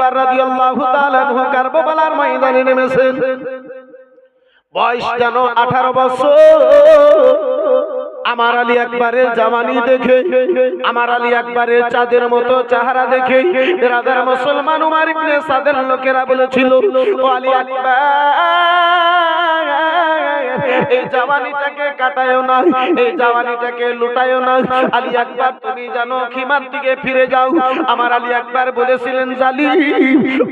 আকবার রাদিয়াল্লাহু তাআলা আনহু কারবালার ময়দানে নেমেছেন। বয়স যেন 18 বছর। আমার আলী আকবরের জামানি দেখে, আমার আলী আকবরের চাঁদের মতো চেহারা দেখে বিরাদার মুসলমান উমর ইবনে সাদের লোকেরা বলেছিল, ও আলী আকবর, এই জাওয়ানিটাকে কাটায়ও না, এই জাওয়ানিটাকে লুটায়ও না। আলী আকবর তুমি জানো খিমার দিকে ফিরে যাও। আমার আলী আকবর বলেছিলেন, জালিম,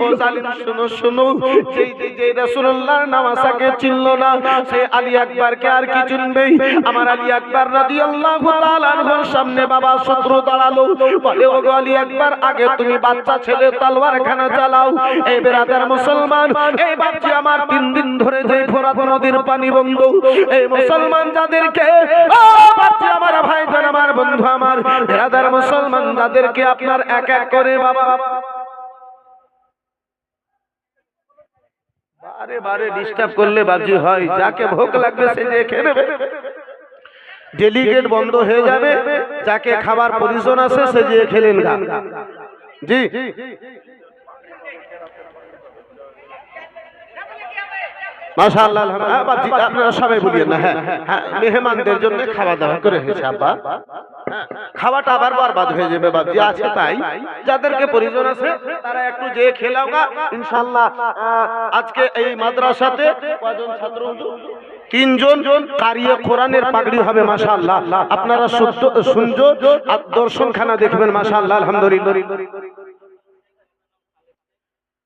ও জালিম শুনো শুনো, যেই রাসূলুল্লাহর নামাজকে চিনল না সে আলী আকবরকে আর কি চিনবে? আমার আলী আকবর রাদিয়াল্লাহু তাআলা আনহুর সামনে বাবা শত্রু দাঁড়ালো, বলে ও আলী আকবর, আগে তুমি বাচ্চা ছেলে তলোয়ারখানা চালাও। এই বিরাদার মুসলমান, এই বাচ্চা আমার 3 দিন ধরে যে ফোরাত নদীর পানি বন্ধ, এই মুসলমান যাদেরকে, ও বাচ্চা আমার ভাইজান আমার বন্ধু আমার বিরাদার মুসলমান যাদেরকে আপনার এক এক করে বাবা বারে বারে ডিস্টার্ব করলে বাজি হয়, যাকে ভোগ লাগবে সে যে খেয়ে নেবে, ডেলিগেট বন্ধ হয়ে যাবে, যাকে খাবার পরিজন আছে সে যে খেলেন গা। জি মাশাআল্লাহ, আপনারা সবাই বলিয়েন না। হ্যাঁ, মেহমানদের জন্য খাওয়া দাওয়া করে হয়েছে আব্বা, খাওয়াটা আবার বরবাদ হয়ে যাবে বাবজি, আছে তাই যাদেরকে পরিজন আছে তারা একটু যে খেলাওগা ইনশাআল্লাহ। আজকে এই মাদ্রাসাতে কয়জন ছাত্র? 3 জন কারিয়ে কোরআনের পাগড়ি হবে মাশাআল্লাহ। আপনারা শুনছো আর দর্শনখানা দেখবেন মাশাআল্লাহ, আলহামদুলিল্লাহ।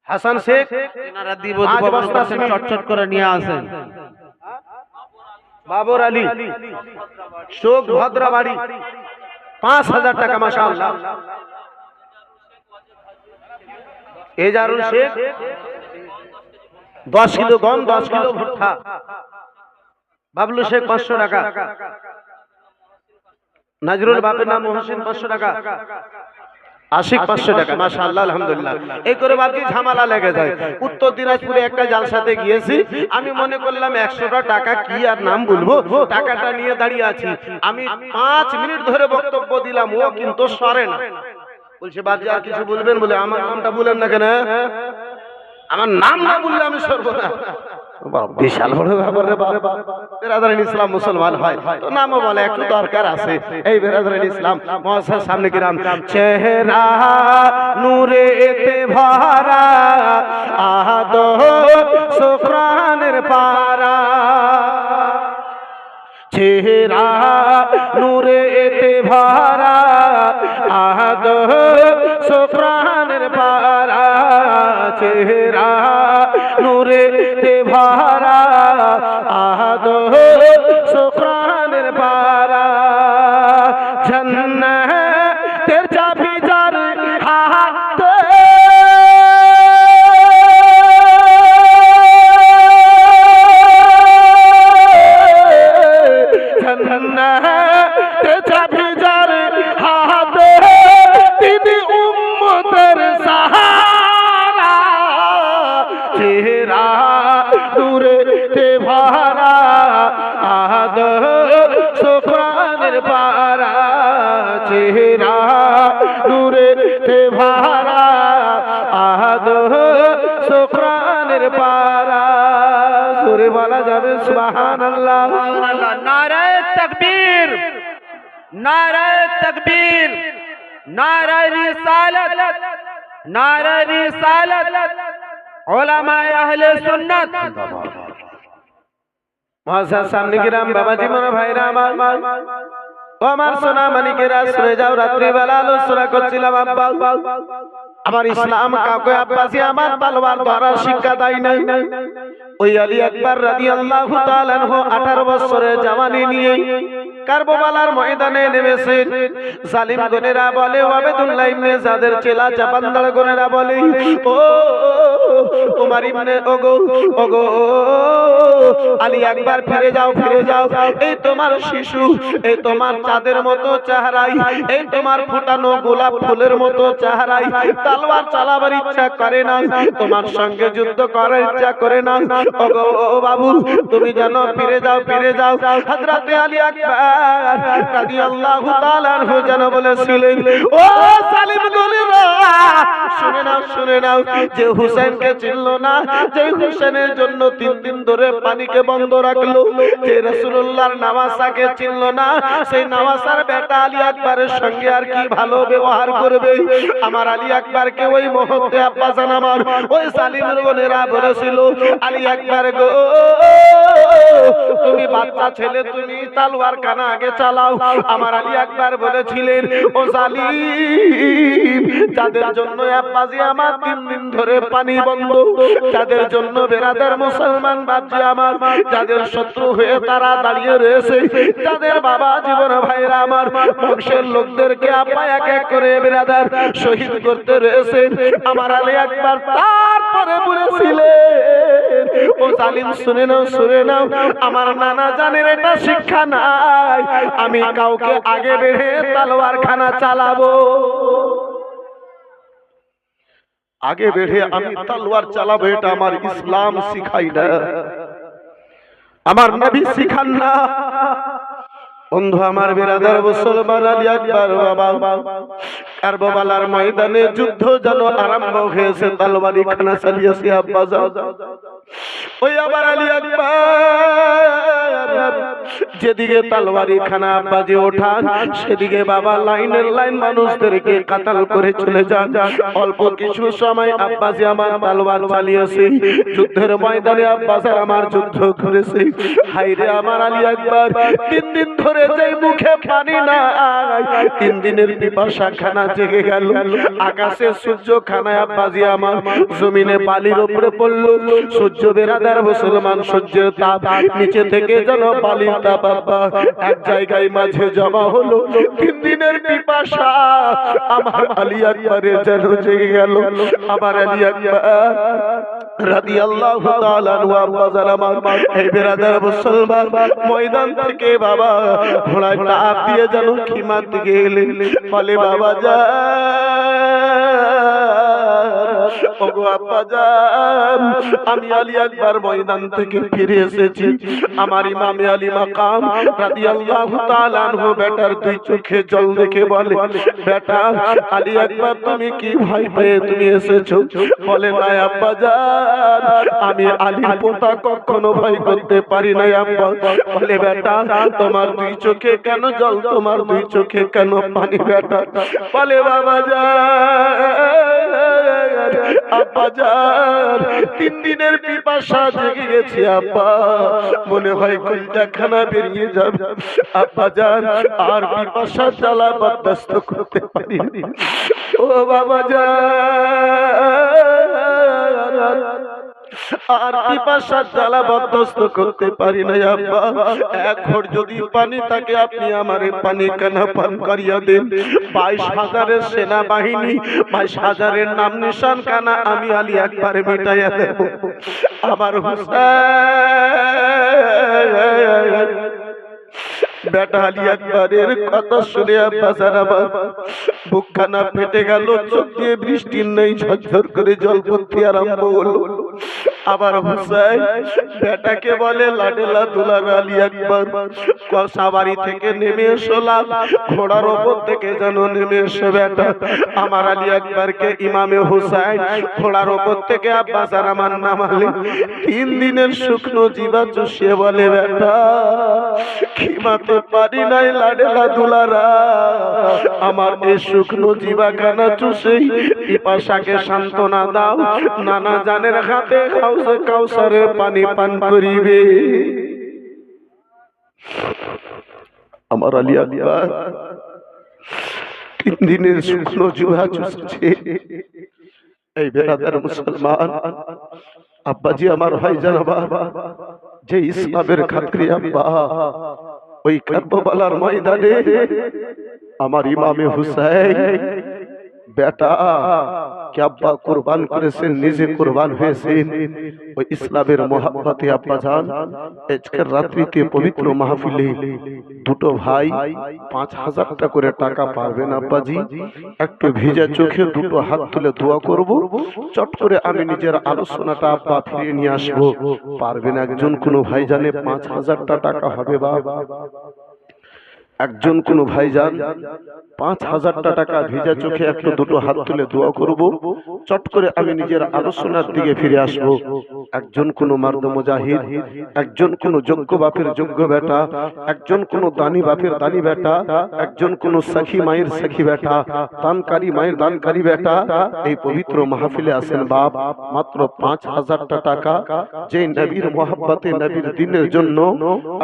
হাসান শেখ এনারা দিব চটচট করে নিয়ে আসেন। বাবর আলী শোক ভদ্রাবাড়ি 5000 টাকা মাশাআল্লাহ। এজারুল শেখ 10 কিলো গম 10 কিলো ভুট্টা। বাবলু শেখ 500 টাকা। নজরুল বাপের নাম মোহসিন 500 টাকা। আশিক 500 টাকা মাশাআল্লাহ, আলহামদুলিল্লাহ। এই করে বাকি ঝামেলা লেগে যায়। উত্তর দিনাজপুরে একটা জালসাতে গিয়েছি, আমি মনে করলাম 100 টাকা কি আর নাম বলবো, টাকাটা নিয়ে দাঁড়িয়ে আছি। আমি 5 মিনিট ধরে বক্তব্য দিলাম, ও কিন্তু সরে না। বলছে বাজি আর কিছু বলবেন? বলে আমার নামটা বলেন না কেন? আমার নাম না বললে আমি সরবো না। বিশাল বড় ব্যাপার রে বাবা, বিরাদরান ইসলাম মুসলমান হয় তো নামও বলে একটু দরকার আছে। এই বিরাদরান ইসলাম মহাশয় সামনে কিরাম, চেহারা নূরেতে ভরা আদো সুকরানের পারা, চেহারা নূরেতে ভরা আদো সুকরানের পারা, চেহারা নূরেতে ভরা আদো সুকরানের পারা, জান্নাতের চাবি যার হাতে, জান্নাতের চাবি যার হাতে, তিনি উম্মতের সাহারা, চেহারা নূরেতে ভরা আদো সুকরানের পারা, চেহারা নূরেতে ভরা আদো সুকরানের পারা। সুরে বলা যাবে সুবহানাল্লাহ। নারায়ে তাকবীর, নারায়ে তাকবীর, নারায়ে রিসালাত, নারায়ে রিসালাত, উলামায়ে আহলে সুন্নাত। মহাশয় সামনে গিরাম বাবাজি মনে ভাইরা আমার, ও আমার সোনা মানিকেরা, শুয়ে যাও। রাত্রিবেলা আলোচনা করছিলাম আব্বা, আমার ইসলাম কাউকে আব্বাসি আমার তলোয়ার দ্বারা শিক্ষা দেয় নাই। ওই আলী আকবর রাদিয়াল্লাহু তাআলা আনহু 18 বছরের জাওয়ানি নিয়ে কারবালার ময়দানে নেমেছেন। জালিম গনেরা বলে, আবেদুল্লাহ ইবনে যাদের চেলা চাপান্দার গনেরা বলে, ও তোমার ইবনে ওগো ওগো আলী একবার ফিরে যাও ফিরে যাও, এই তোমার শিশু, এই তোমার চাঁদের মতো চেহারাই, এই তোমার ফুটানো গোলাপ ফুলের মতো চেহারাই, তলোয়ার চালাবার ইচ্ছা করে না, তোমার সঙ্গে যুদ্ধ করার ইচ্ছা করে না। ওগো বাবু তুমি জানো ফিরে যাও ফিরে যাও। হযরতে আলী আকবর রাদিয়াল্লাহু তাআলা আনহু যেন বলেছিলেন, ও সালিম গলিরা শুনে নাও, যে হুসেনকে চিনলো না, যে হুসেনের জন্য 3 দিন ধরে পানিকে বন্ধ রাখলো, যে রাসূলুল্লাহর নওয়াসাকে চিনলো না, সেই নওয়াসার বেটা আলী আকবরের সঙ্গে আর কি ভালো ব্যবহার করবে। আমার আলী আকবরকে ওই মুহূর্তে আব্বাজান আমার ওই সালিমের বোনেরা বলেছিল, আলী আকবর গো তুমি বাচ্চা ছেলে, তুমি তলোয়ার খানা আগে চালাও। আমার আলী আকবর বলেছিলেন, ও সালিম যাদের জন্য আব্বাজি আমার 3 দিন ধরে পানি বন্ধ, যাদের জন্য বেরাদার মুসলমান বাপজি আমার, যাদের শত্রু হয়ে তারা দাঁড়িয়ে রয়েছে, যাদের বাবা জীবন ভাইরা আমার বংশের লোকদেরকে আব্বা এক এক করে বেরাদার শহীদ করতে রয়েছে, আমার আলী আকবর তারপরে বলেছিলেন, ও সালিম শুনে নাও, আমার নানা জানের এটা শিক্ষা নাই, আমি কাউকে আগে বেড়ে তলোয়ার খানা চালাবো, আগে বেড়ে আমি তলোয়ার চালাবো, এটা আমার ইসলাম শিখাই না, আমার নবী শিখান না। বন্ধু আমার বিরাদার মুসলমান, আলী আকবর বাবা কারবালার ময়দানে যুদ্ধ যেন আরম্ভ হয়েছে, তলোয়ারি খানা চালিয়েছে আব্বাজান। ওই আবার আলী আকবর যেদিকে তলোয়ারি খানা আব্বাজি ওঠান, সেদিকে বাবা লাইনের লাইন মানুষদেরকে কাতাল করে চলে যান। অল্প কিছু সময় আব্বাজি আমার তলোয়ার চালিয়েছে, যুদ্ধের ময়দানে আব্বাজান আমার যুদ্ধ করেছে। হায়রে আমার আলী আকবর 3 দিন ধরে যে মুখে পানি না, 3 দিনের পিপাসা খানা জেগে গেল। আকাশে সূর্য খানায় আব্বাজি আমার জমিনে বালির উপরে পড়ল, সূর্য বেরাদার মুসলমান সূর্যের তাপ নিচে থেকে যেন বালির তাপ আব্বা এক জায়গায় মাঝে জমা হলো। 3 দিনের পিপাসা আমার আলী আকবরের যেন জেগে গেল। আমার আলী আকবর রাদিয়াল্লাহু তাআলা আনহু আব্বাজান আমার এই বেরাদার মুসলমান ময়দান থেকে বাবা ঘোড়ায় টাপ দিয়ে যেন খিমার দিকে এলেন, বলে বাবা যা ওগো আব্বাজান, আমি আলী আকবর ময়দান থেকে ফিরে এসেছি। আমার ইমামে আলী মাকাম রাদিয়াল্লাহু তাআলা আনহু বেটার 2 চোখে জল দেখে বলে, বেটা আলী আকবর তুমি কি ভয় পেয়ে তুমি এসেছো? বলে না আব্বাজান, আমি আলীর পোতা কখনো ভয় করতে পারি না আব্বা। বলে বেটা তোমার 2 চোখে কেন জল, তোমার 2 চোখে কেন পানি বেটা? বলে বাবা আব্বাজান 3 দিনের পিপাসা জেগে গেছে আব্বা, মনে হয় কলিজাখানা বেরিয়ে যাবে আব্বাজান, আর পিপাসা জ্বালা বরদাস্ত করতে পারি না। ও বাবাজান আর পিপাসা জ্বালা বরদাস্ত করতে পারি না আব্বা, 1 ঘট যদি পানি থাকে আপনি আমারে পানি কানা পান করিয়া দেন। 22,000 সেনাবাহিনী, 22,000 নাম নিশান কানা আমি আলী আকবর মিটাইয়া দেব। আমার হুসাইন বেটা আলী আকবরের কথা শুনে আব্বাজান আমার বুকখানা ফেটে গেল, চোখ দিয়ে বৃষ্টির নেই ঝরঝর করে জল পড়তে আরম্ভ হলো। আবার হুসাইন বেটাকে বলে, লাডেলা দুলার আলী আকবর সাবারি থেকে নেমে এসো, ঘোড়ার ওপর থেকে যেন নেমে এসো বেটা। আমার আলী আকবরকে ইমামে হুসাইন ঘোড়ার ওপর থেকে আব্বাজান আমার নামালে। 3 দিনের শুকনো জিবা চুষিয়ে বলে, বেটা খিমাতে পারি নাই লাডেলা দুলারা, আমার এই শুকনো জিবাখানা চুষেই পিপাসাকে সান্ত্বনা দাও, নানা জানের হাতে হাউজে কাউসারের পানি পান করিবে। আমার আলী আকবর 3 দিনের শুকনো জিবা চুষছে। এই বেরাদার মুসলমান আব্বাজি আমার ভাইজান বাবা, যে ইসলামের খাতরি আব্বা ওই কারবালার ময়দানে আমার ইমামে হুসাইন বেটা কি আব্বা কুরবান করেছেন, নিজে কুরবান হয়েছেন ওই ইসলামের মহব্বতে। আব্বা জান আজকের রাত্রিতে পবিত্র মাহফিলে দুটো ভাই 5,000 টাকা করে টাকা পারবেন আব্বাজি? একটু ভিজা চোখে দুটো হাত তুলে দোয়া করব, চট করে আমি নিজের আলোচনাটা আব্বা ফিরিয়ে নিয়ে আসবো। পারবেন একজন কোন ভাই জানে 5,000 টাকা হবে বাবা? একজন কোন ভাই যান 5,000 টাকা ভিজা চোখে একটু দুটো হাত তুলে দোয়া করব, চট করে আমি নিজের আলোচনার দিকে ফিরে আসব। একজন কোন মার্দ মুজাহিদ, একজন কোন যোগ্য বাপের যোগ্য বেটা, একজন কোন দানি বাপের দানি বেটা, একজন কোন সখী মায়ের সখী বেটা, দানকারী মায়ের দানকারী বেটা এই পবিত্র মাহফিলে আছেন বাপ। মাত্র 5,000 টাকা যে নবীর মহব্বতে নবীর দ্বীনের জন্য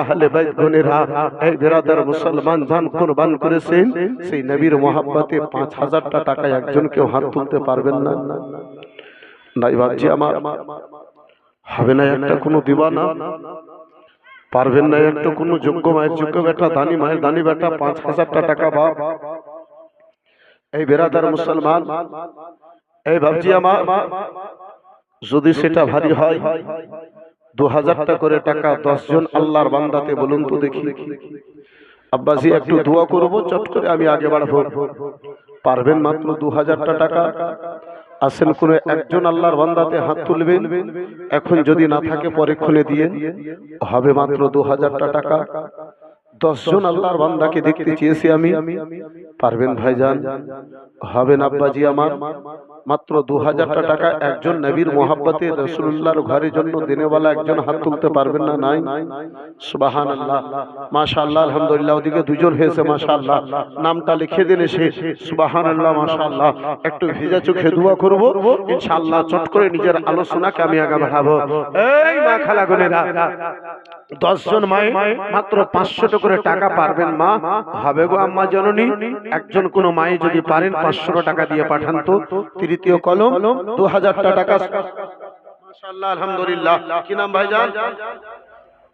আহলে বাইত গণেরা এই বিরাদার মুসলমান জান কুরবান করেছেন, সেই নবীর মহব্বতে 5,000 টাকা একজন কেউ হাত তুলতে পারবেন না? নাই বাপজি আমার হবে না একটা কোনো দিবানা? পারবেন না একটা কোনো যোগ্য মায়ের যোগ্য বেটা, দানি মায়ের দানি বেটা 5,000 টাকা বাপ? এই বিরাদার মুসলমান এই বাপজি আমার যদি সেটা ভারী হয় 2,000 টাকা করে টাকা 10 জন আল্লাহর বান্দাতে বলুন তো দেখি। আব্বাজি একটু দোয়া করব, চট করে আমি আগে বাড়বো। পারবেন মাত্র 2,000 টাকা? আসেন কোন একজন আল্লাহর বান্দাতে হাত তুলবেন, এখন যদি না থাকে পরেক্ষণে দিয়ে হবে মাত্র 2,000 টাকা। 10 জন আল্লাহর বান্দাকে দেখতে চেয়েছি আমি। পারবেন ভাইজান? হবেন আব্বাজি আমার? মাত্র 2,000 টাকা একজন নবীর মহব্বতে রাসূলুল্লাহর ঘরের জন্য দেনেওয়ালা একজন হাত তুলতে পারবেন না? নাই? সুবহানাল্লাহ, মাশাআল্লাহ, আলহামদুলিল্লাহ। ওদিকে দুজন হয়েছে মাশাআল্লাহ, নামটা লিখে দিন এসে। সুবহানাল্লাহ, মাশাআল্লাহ। একটু ভিজা চোখে দোয়া করব, ইনশাআল্লাহ চট করে নিজের আলোচনাকে আমি আগে বাড়াবো। এই মা খালা বোনেরা, 10 জন মায়ে মাত্র 500 টাকা করে টাকা পারবেন মা? হবে গো আম্মা জননী? একজন কোন মায়ে যদি পারেন 500 টাকা দিয়ে পাঠান তো। তৃতীয় কলম 2,000 টাকা। মাশাআল্লাহ, আলহামদুলিল্লাহ। কি নাম ভাইজান?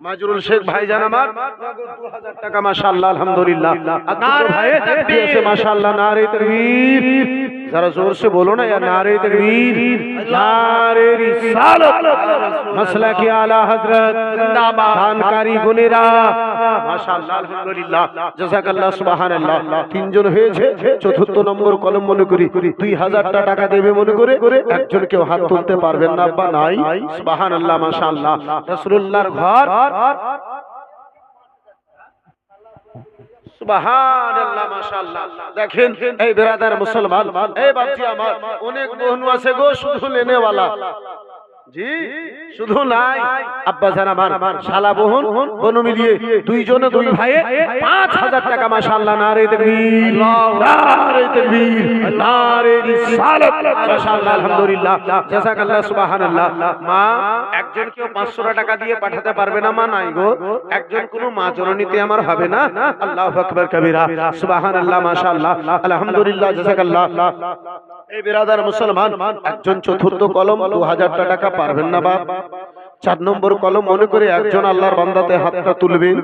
মাজরুল শেখ ভাইজান আমার 2,000 টাকা। মাশাআল্লাহ, আলহামদুলিল্লাহ। আর ভাই দিয়েছে মাশাআল্লাহ। নারে তাকবীর, जरा जोर से बोलो ना यार, नारे तकबीर, नारे रिसालत, मसला की आला हजरत जिंदाबाद, जानकारी गुनेरा। माशाअल्लाह, अल्हम्दुलिल्लाह, জাযাকাল্লাহ, সুবহানাল্লাহ। তিনজন হয়েছে। চতুর্থ নম্বর কলম মনে করি 2,000 টাকা দেবে মনে করে একজন কেউ হাত তুলতে পারবেন না বা নাই? সুবহানাল্লাহ, মাশাআল্লাহ। রাসূলুল্লাহর ঘর, সুবহানাল্লাহ, মাশাআল্লাহ। দেখেন এই বিরাদার মুসলমান, এই বাপজি আমার অনেক বহনু আছে গো, শুধু লেনেওয়ালা জি শুধু নাই। আব্বা জান আমার শালা বোন বনু মিলিয়ে দুইজনে দুই ভাইয়ে 5,000 টাকা। মাশাআল্লাহ, নারে তাকবীর, নারে তাকবীর, নারে রিসালাত। মাশাআল্লাহ, আলহামদুলিল্লাহ, জাযাকাল্লাহ, সুবহানাল্লাহ। মা একজন কেউ 500 টাকা দিয়ে পাঠাতে পারবে না মা? নাই গো। একজন কোন মা জননীতে আমার হবে না? আল্লাহু আকবার কবীরা, সুবহানাল্লাহ, মাশাআল্লাহ, আলহামদুলিল্লাহ, জাযাকাল্লাহ। এই বিরাদার মুসলমান একজন চতুর্থ কলম 2,000 টাকা পারবেন না বাপ? 4 নম্বর কলম মনে করে একজন আল্লাহর বান্দাতে হাতটা তুলবেন,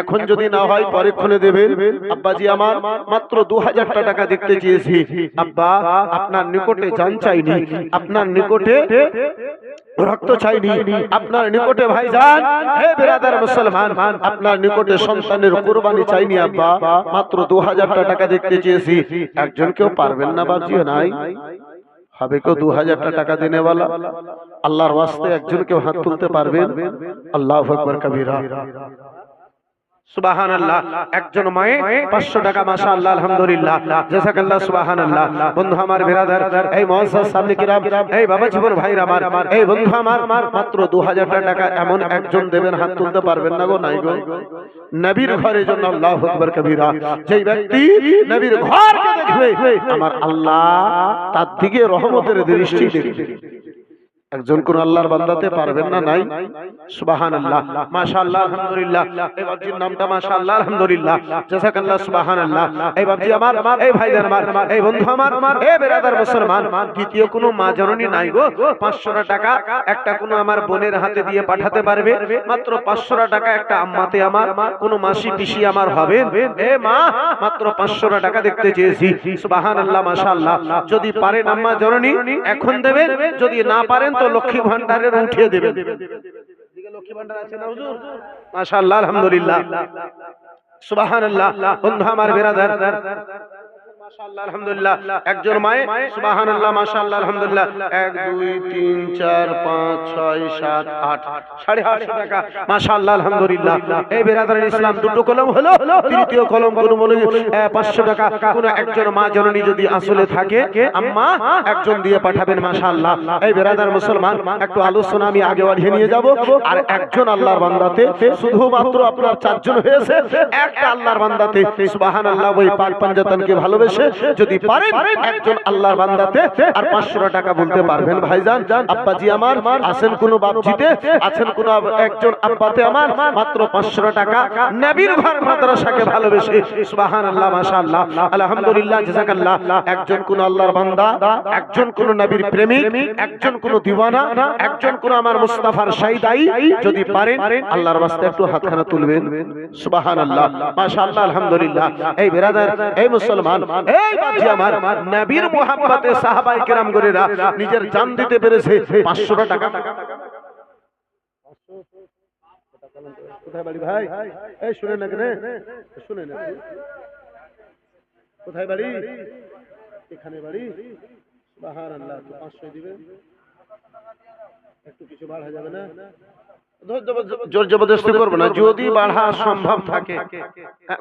এখন যদি না হয় পরেক্ষণে দেবেন। আব্বাজি আমার মাত্র 2,000 টাকা দেখতে চেয়েছি। আব্বা আপনার নিকটে জান চাইনি, আপনার নিকটে রক্ত চাইনি, আপনার নিকটে ভাইজান হে বিরাদার মুসলমান আপনার নিকটে সন্তানের কুরবানি চাইনি। আব্বা মাত্র 2,000 টাকা দেখতে চেয়েছি। একজন কেউ পারবেন না বাপজি? নাই? হবে কেউ 2,000 টাকা দেনেওয়ালা? আল্লাহর ওয়াস্তে একজন কেউ হাত তুলতে পারবেন? আল্লাহু আকবার কবীরা, সুবহানাল্লাহ। একজন মায়ে 500 টাকা। মাশাআল্লাহ, আলহামদুলিল্লাহ, জাযাকাল্লাহ, সুবহানাল্লাহ। বন্ধু আমার বিরাদার, এই মুআজ্জাজ সামনে কিরাম, এই বাবা জীবন ভাইরা আমার, এই বন্ধু আমার মাত্র 2,000 টাকা এমন একজন দেবেন, হাত তুলতে পারবেন না গো? নাই গো। নবীর ঘরের জন্য আল্লাহু আকবার কবীরা, যেই ব্যক্তি নবীর ঘরকে দেখবে আমার আল্লাহ তার দিকে রহমতের দৃষ্টি দেখবে। একজন কোন আল্লাহর বান্দাতে পারবেন না? নাই? সুবহানাল্লাহ, মাশাআল্লাহ, আলহামদুলিল্লাহ। এই বাবজির নামটা মাশাআল্লাহ, আলহামদুলিল্লাহ, জাযাকাল্লাহ, সুবহানাল্লাহ। এই বাবজি আমার, এই ভাইজান আমার, এই বন্ধু আমার, এই বেরাদার মুসলমান, দ্বিতীয় কোনো মা জননী নাই গো? 500 টাকা একটা কোনো আমার বোনের হাতে দিয়ে পাঠাতে পারবে? মাত্র 500 টাকা একটা আম্মাতে আমার, কোনো মাসি পিসি আমার হবেন? এ মা, মাত্র 500 টাকা দেখতে চেয়েছি। সুবহানাল্লাহ, মাশাআল্লাহ। যদি পারেন আম্মা জননী এখন দেবেন, যদি না পারেন তো লক্ষ্মী ভান্ডারের উঠিয়ে দেবেন। লক্ষ্মী ভান্ডার আছে না হুজুর? মাশাআল্লাহ, আলহামদুলিল্লাহ, সুবহানাল্লাহ। বন্ধু আমার, বেরাদার, মাশাআল্লাহ, আলহামদুলিল্লাহ। একজন মায়ে, সুবহানাল্লাহ, মাশাআল্লাহ, আলহামদুলিল্লাহ। 1 2 3 4 5 6 7 8 850 টাকা, মাশাআল্লাহ, আলহামদুলিল্লাহ। এই বেরাদারের ইসলাম দুটো কলম হলো, তৃতীয় কলম কোন বলে 500 টাকা। কোন একজন মা জননী যদি আসলে থাকে, আম্মা একজন দিয়ে পাঠাবেন, মাশাআল্লাহ। এই বেরাদার মুসলমান, একটু আলোচনা আমি আগে বাড়িয়ে নিয়ে যাব। আর একজন আল্লাহর বান্দাতে শুধুমাত্র আপনার 4 জন হয়েছে, একটা আল্লাহর বান্দাতে সুবহানাল্লাহ ওই পাক পাঞ্জাতনকে ভালোবেসে যদি পারেন একজন আল্লাহর বান্দাতে আর 500 টাকা বলতে পারবেন। ভাইজান, আব্বাজি আমার আছেন কোন বাপজিতে, আছেন কোন একজন আব্বাতে আমার, মাত্র 500 টাকা নবীর ঘর মাদ্রাসাকে ভালোবেসে, সুবহানাল্লাহ, মাশাআল্লাহ, আলহামদুলিল্লাহ, জাযাকাল্লাহ। একজন কোন আল্লাহর বান্দা, একজন কোন নবীর প্রেমিক, একজন কোন দিওয়ানা, একজন কোন আমার মুস্তাফার শাহিদাই যদি পারেন আল্লাহর ওয়াস্তে একটু হাতখানা তুলবেন। সুবহানাল্লাহ, মাশাআল্লাহ, আলহামদুলিল্লাহ। এই বেরাদার, এই মুসলমান, এই বাপজি আমার, নবীর মুহাব্বতে সাহাবায়ে কেরাম গরেরা নিজের জান দিতে পেরেছে 500 টাকা। কোথায় বাড়ি ভাই? এই শুনেন না কেন? শুনেন না, কোথায় বাড়ি? এখানে বাড়ি। সুবহানাল্লাহ, 500 দিবেন, একটু কিছু বাড়া যাবে না? জোর জবরদস্তি করবো না, যদি বাড়া সম্ভব থাকে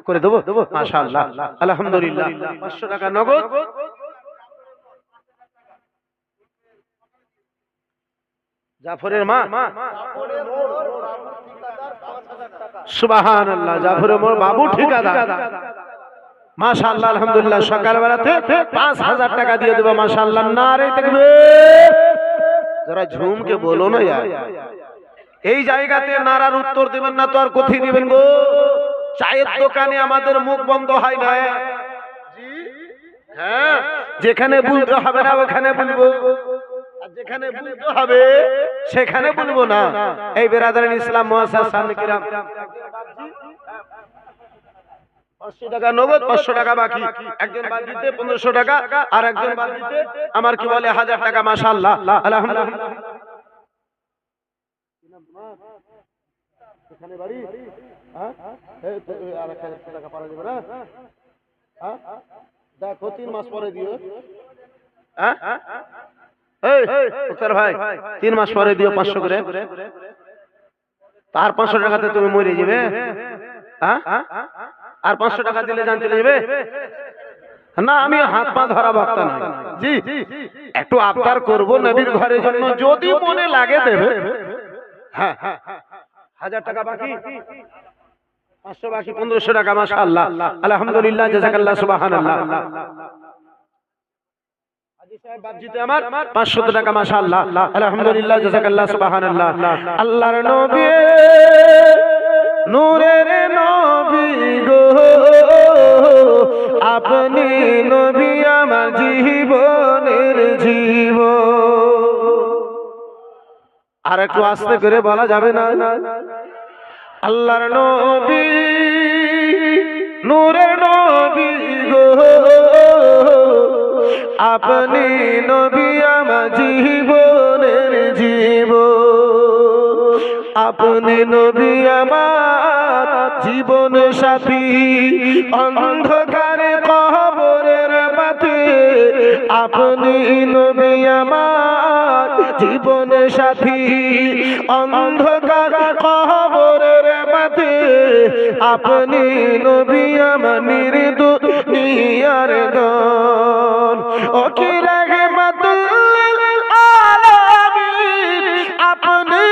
করে দেবো। মাশাআল্লাহ, আলহামদুলিল্লাহ, 500 টাকা নগদ। জাফরের মা, সুবহানাল্লাহ, জাফরের মোর বাবু ঠিকাদার, মাশাআল্লাহ, আলহামদুলিল্লাহ। সকালবেলাতে 5000 টাকা দিয়ে দেবো, মাশাআল্লাহ। নারে তাকবীর, যারা ঝুমকে বলো না यार। এই জায়গাতে নারার উত্তর দিবেন না তো আর কোথায় দিবেন গো? চায়ের দোকানে আমাদের মুখ বন্ধ হয় না। হ্যাঁ, যেখানে বলতে হবে না ওখানে বলবো, আর যেখানে বলতে হবে সেখানে বলবো না। এই বেরাদারান ইসলাম মুআসসাসান কিরাম, 500 টাকা নগদ, 500 টাকা বাকি। একজন বাদ দিতে 1500 টাকা, আর একজন বাদ দিতে আমার কি বলে 1000 টাকা, মাশাআল্লাহ, আলহামদুলিল্লাহ। এখানে বাড়ি, হ্যাঁ, এই তো আর 1000 টাকা পারা যাবে না? হ্যাঁ, দেখো 3 মাস পরে দিও। হ্যাঁ, এই উত্তর ভাই, 3 মাস পরে দিও 500 করে। তার 500 টাকাতে তুমি মরে যাবে। হ্যাঁ, আর 500 টাকা দিলে জান চলে যাবে না। আমি হাত পা ধরা বক্তা নই জি, একটু আবদার করব নবীর ঘরের জন্য, যদি মনে লাগে দেবে। হ্যাঁ, 1000 টাকা বাকি, 500 বাকি, 1500 টাকা, মাশাআল্লাহ, আলহামদুলিল্লাহ, জাযাকাল্লাহ, সুবহানাল্লাহ। হাজী সাহেব বাপজিতে আমার 500 টাকা, মাশাআল্লাহ, আলহামদুলিল্লাহ, জাযাকাল্লাহ, সুবহানাল্লাহ। আল্লাহর নবী, নূরের নবী গো, আপনি নবী আমার জীবনের জীবন। আর একটু আস্তে করে বলা যাবে না? আল্লাহর নবী, নূরের নবী গো, আপনি নবী আমার জীবনের জীবন। আপনি নবী আমার জীবন সাথী, অন্ধকারে কবরের বাতি। আপনি নবী আমার জীবন সাথী, অন্ধকার কবরের বাতি। আপনি নবী আমার নির্দুনিয়ার গান। ও কি রাহমাতুল লিল আলামিন, আপনি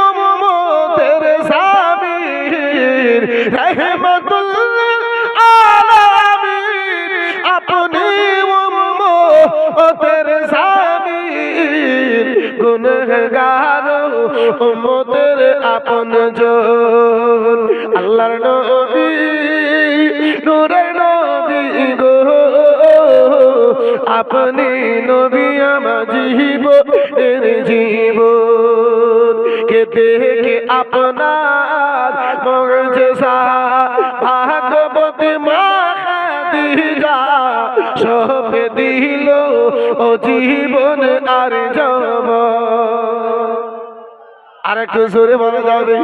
উম্মতের সাবির। রাহমাতুল লিল আলামিন, আপনি উম্মতের সাবির। গুনহগার উম্মতের আপনজন আল্লাহর নবী নূরের নবী গো আপনি নবী আমার জীবনের জীবন কে দেখে আপনার মুজিজা ভাগবতী মা খাদিজা সব দিল ও জীবন আর যাব আর একটু জোরে বলা যাবে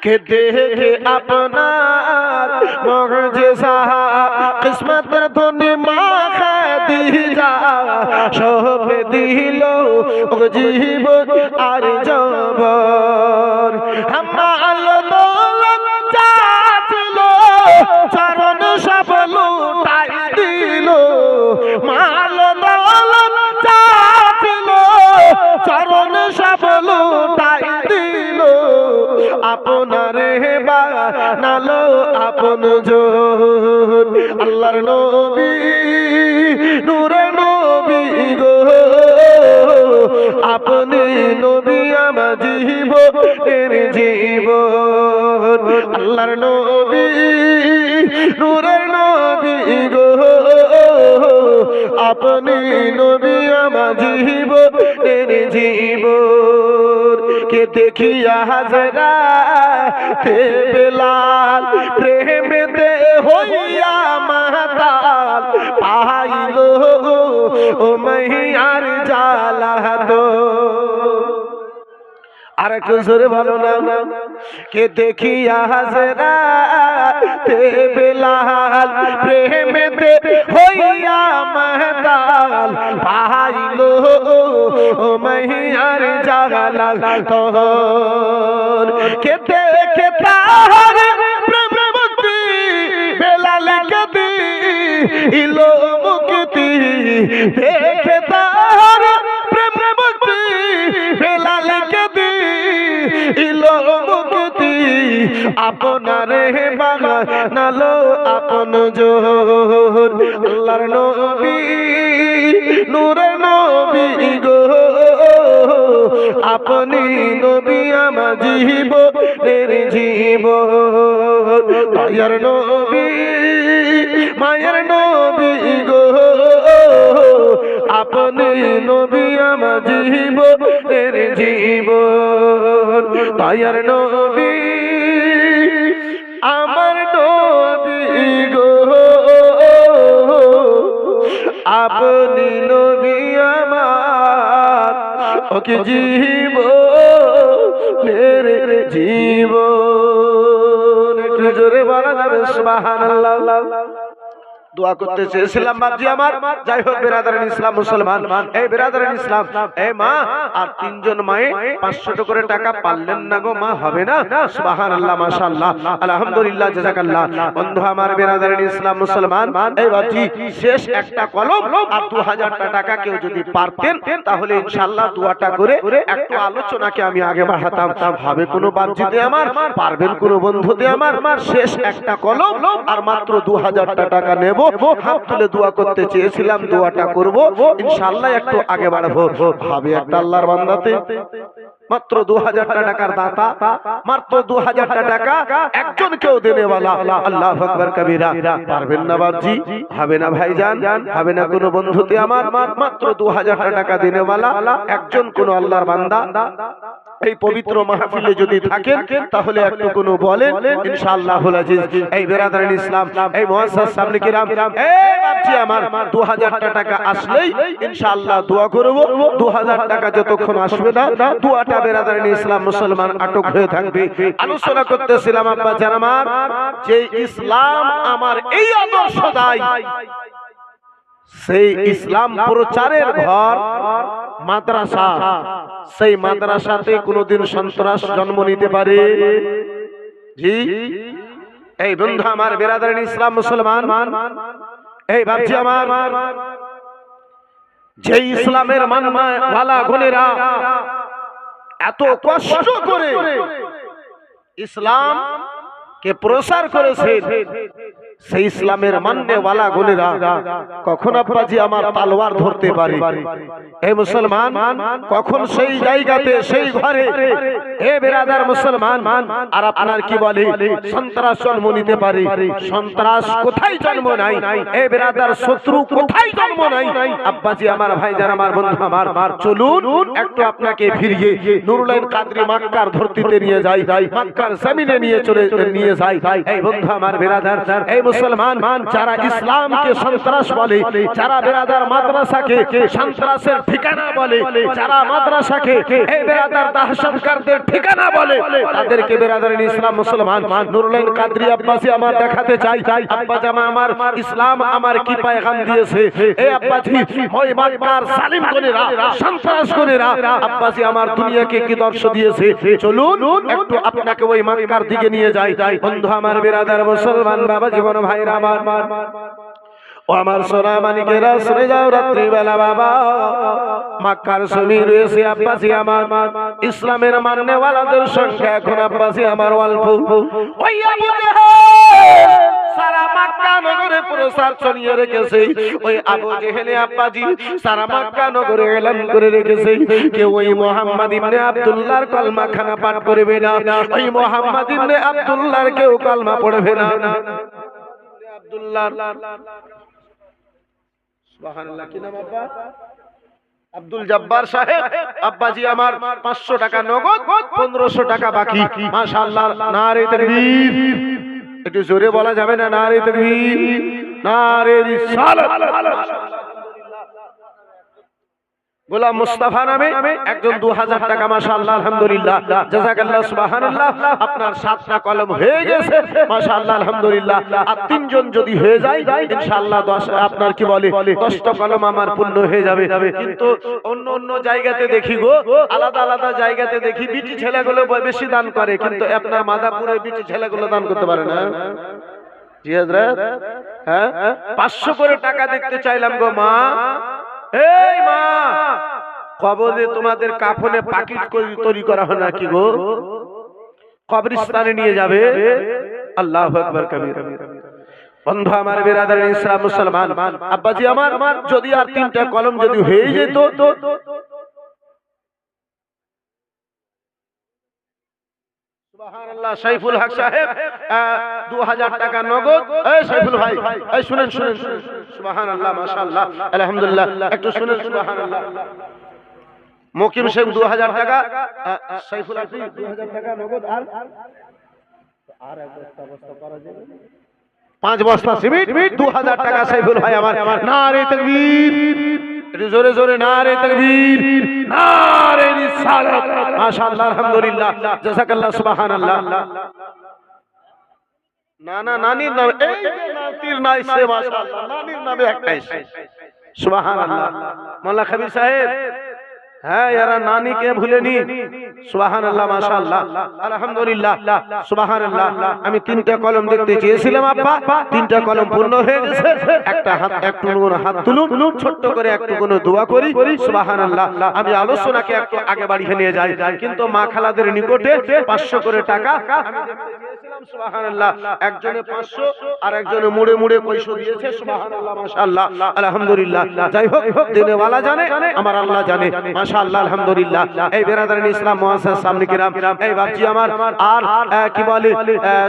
কে দেখে আপনার মুজিজা কিসমতের ধনী মা খাদিজা সব দিল ও জীবন আর যাব হামাল দৌলত চাছিল চরণ সব লুটাই দিল মাল দৌলত চাছিল চরণ সব লুটাই দিল আপনারে বানালো আপনজন আল্লাহর নবী নূরের নবী গো আপনি নবী আমার জীবনের জীবন আল্লাহর নবী নূরের নবী গো আপনি নবী আমার জীবনের জীবন কে দেখিয়া হাজরা তে বেলাল প্রেমেতে হইয়া মাতাল পাইল ও মাইয়ার জালা তো আর একটু জোরে ভালো না কে দেখিয়া হাজরা তে বেলাল প্রেমেতে হইয়া মাতাল পাইল ও মাইয়ার জালা তো কে দেখে তাহার প্রেম ভক্তি বেলাল কে দিলো মুক্তি দেখে তাহার প্রেম ভক্তি বেলাল কে দিলো মুক্তি আপনারে বানালো আপনজন আল্লাহর নবী নূরের নবী গো আপনি নবী আমার জীবনের জীবন মায়ের নবী মায়ের নবী গো আপনি নবী আমার জীবনের জীবন মায়ের নবী আমার নবী গো আপনি নবী আমার ওকে জীবনের জীবন একটু জোরে বলা যাবে সুবহানাল্লাহ দোয়া করতে চেয়েছিলাম বাপজি আমার যাই হোক বিরাদারান ইসলাম মুসলমান এই বিরাদারান ইসলাম এই মা আর তিনজন মায়ে 500 করে টাকা পারলেন না গো মা হবে না সুবহানাল্লাহ মাশাআল্লাহ আলহামদুলিল্লাহ জাযাকাল্লাহ বন্ধু আমার বিরাদারান ইসলাম মুসলমান এই বাপজি শেষ একটা কলম আর 2000 টাকা কেউ যদি পারতেন তাহলে ইনশাআল্লাহ দোয়াটা করে একটু আলোচনাকে আমি আগে বাড়াতাম হবে কোনো বাপজিতে আমার পারবেন কোনো বন্ধুতে আমার শেষ একটা কলম আর মাত্র 2000 টাকা নেব হাত তুলে দোয়া করতে চেয়েছিলাম দোয়াটা করব ইনশাআল্লাহ একটু আগে বাড়বো ভাবে একটা আল্লাহর বান্দাতে মাত্র 2000 টাকার দাতা মাত্র 2000 টাকা একজন কেউ দেনেওয়ালা আল্লাহু আকবার কবীরা পারবেন না বাপজি হবে না ভাইজান হবে না কোনো বন্ধুতে আমার মাত্র 2000 টাকা দেনেওয়ালা একজন কোন আল্লাহর বান্দা এই পবিত্র মাহফিলে যদি থাকেন তাহলে একটু কোনো বলেন ইনশাআল্লাহুল আজিজ এই বিরাদারান ইসলাম এই মুআসসাস সামনে কিরাম এই বাপজি আমার 2000 টাকা আসলেই ইনশাআল্লাহ দোয়া করব 2000 টাকা যতক্ষণ আসবে না দোয়াটা বিরাদারান ইসলাম মুসলমান আটক হয়ে থাকবে আলোচনা করতেছিলাম আব্বা জান আমার যে ইসলাম আমার এই আদর্শ দায় সেই ইসলাম প্রচারের ঘর মাদ্রাসা সেই মাদ্রাসাতে কোনদিন সন্ত্রাস জন্ম নিতে পারে জি এই বন্ধু আমার বিরাদারান ইসলাম মুসলমান এই বাপজি আমার যে ইসলামের মানওয়ালা গুণেরা এত কষ্ট করে ইসলাম কে প্রসার করেছে সেই ইসলামের মাননেওয়ালা গুণেরা কখন আব্বাজি আমার তলোয়ার ধরতে পারে? এই মুসলমান কখন সেই জায়গাতে সেই ঘরে এ বেরাদার মুসলমান আর আপনার কি বলে সন্ত্রাস জন্ম নিতে পারে? সন্ত্রাস কোথায় জন্ম নাই? এ বেরাদার শত্রু কোথায় জন্ম নাই? আব্বাজি আমার ভাইজান আমার বন্ধু আমার, চলুন একটু আপনাকে ফিরিয়ে নুরুল আইন কাদরি মক্কার ধরতিতে নিয়ে যাই, মক্কার জমিনে নিয়ে যাই। এই বন্ধু আমার বেরাদার, এই মুসলমান যারা ইসলামকে সন্ত্রাস বলে, যারা বেরাদার মাদ্রাসাকে সন্ত্রাসের ঠিকানা বলে, যারা মাদ্রাসাকে এই বেরাদার দহশতগারদের ঠিকানা বলে, তাদেরকে বেরাদার ইসলাম মুসলমান নুরুল আইন কাদরি আব্বাসি আমার দেখাতে চাই। আব্বাজি আমার ইসলাম আমার কি পয়গাম দিয়েছে? এই আব্বাজি ওই মক্কার জালিম গুনেরা সন্ত্রাস গুনেরা আব্বাজি আমার দুনিয়াকে কি দর্শ দিয়েছে? চলুন একটু আপনাকে ওই মক্কার দিকে নিয়ে যাই। বন্ধু আমার বেরাদার মুসলমান বাবা জীবন ভাইরা আমার, ও আমার সোনা মানিকেরা শুনে যাও রাত্রি বেলা বাবা মক্কার জমি রয়েছে আব্বাজি আমার ইসলামের মাননেওয়ালাদের সংখ্যা এখন আব্বাজি আমার অল্প। ওই আবু জেহেল সারা মক্কা নগরে প্রচার ছড়িয়ে রেখেছে। ওই আবু জেহেল আব্বাজি সারা মক্কা নগরে এলান করে রেখেছে, কেউ ওই মুহাম্মদ ইবনে আব্দুল্লাহর কলমা খানা পাঠ করবে না, ওই মুহাম্মদ ইবনে আব্দুল্লাহর কেউ কলমা পড়বে না। আব্দুল্লাহ সুবহানাল্লাহ, কি নাম আব্বা? আব্দুল জব্বার সাহেব আব্বাজি আমার 500 টাকা নগদ, 1500 টাকা বাকি। মাশাআল্লাহ, নারে তাকবীর। একটু জোরে বলা যাবে না? নারে তাকবীর, নারে রিসালাত। গোলাম মুস্তাফা নামে একজন 2000 টাকা, মাশাআল্লাহ আলহামদুলিল্লাহ, জাযাকাল্লাহ সুবহানাল্লাহ। আপনার 7টা কলম হয়ে গেছে, মাশাআল্লাহ আলহামদুলিল্লাহ। আর 3 জন যদি হয়ে যায় ইনশাআল্লাহ 10 আপনার কি বলে 10টা কলম আমার পূর্ণ হয়ে যাবে। কিন্তু অন্য অন্য জায়গাতে দেখি গো, আলাদা আলাদা জায়গাতে দেখি বিটি ছেলেগুলো বেশি দান করে, কিন্তু আপনার মাদাপুরের বিটি ছেলেগুলো দান করতে পারে না। জি হযরত, হ্যাঁ 500 করে টাকা দেখতে চাইলাম গো মা। এই মা, কবরে তোমাদের কাফনে পাকিট তৈরি করা হয় নাকি গো? কবরস্থানে নিয়ে যাবে। আল্লাহু আকবার কবীর। বন্ধু আমার বেরাদার ইসলাম মুসলমান আব্বাজি আমার যদি আর 3টা কলম যদি হয়ে যেত, সুবহানাল্লাহ। সাইফুল হক সাহেব 2000 টাকা নগদ। এই সাইফুল ভাই, এই শুনেন শুনেন, সুবহানাল্লাহ মাশাআল্লাহ আলহামদুলিল্লাহ, একটু শুনেন সুবহানাল্লাহ। মুকিম সাহেব 2000 টাকা, সাইফুল আপনি 2000 টাকা নগদ, আর এক বস্তা করা যাবে, 5 বস্তা সিমেন্ট, 2000 টাকা সাইফুল ভাই আমার। নারে তাকবীর, একটু জোরে জোরে নারে তাকবীর, নারে রিসালাত, মাশাআল্লাহ আলহামদুলিল্লাহ, জাযাকাল্লাহ সুবহানাল্লাহ। নানা নানির নামে, এই যে নাতির নাইছে, মাশাআল্লাহ নানির নামে একটাই, সুবহানাল্লাহ। মোল্লা কবির সাহেব, হ্যাঁ এরা নানিকে ভুলেনি, সুবহানাল্লাহ মাশাআল্লাহ আলহামদুলিল্লাহ, সুবহানাল্লাহ। আমি 3টা কলম দেখতে চেয়েছিলাম আব্বা, 3টা কলম পূর্ণ হয়ে গেছে। একটা হাত, একটু হাত তুলুন, ছোট্ট করে একটু কোনো দোয়া করি, সুবহানাল্লাহ। আমি আলোচনাকে একটু আগে বাড়িয়ে নিয়ে যাই, কিন্তু মা খালাদের নিকটে 500 করে টাকা আমি দেখতে চেয়েছিলাম, সুবহানাল্লাহ। একজনে 500 আর একজনে মুড়ে মুড়ে পয়সা দিয়েছে, সুবহানাল্লাহ মাশাআল্লাহ আলহামদুলিল্লাহ। যাই হোক, দিনেওয়ালা জানে, আমার আল্লাহ জানে, মাশাআল্লাহ আলহামদুলিল্লাহ। এই বেরাদারান ইসলাম মুআসসাস সামনে কিরাম, এই বাপজি আমার আর কি বলে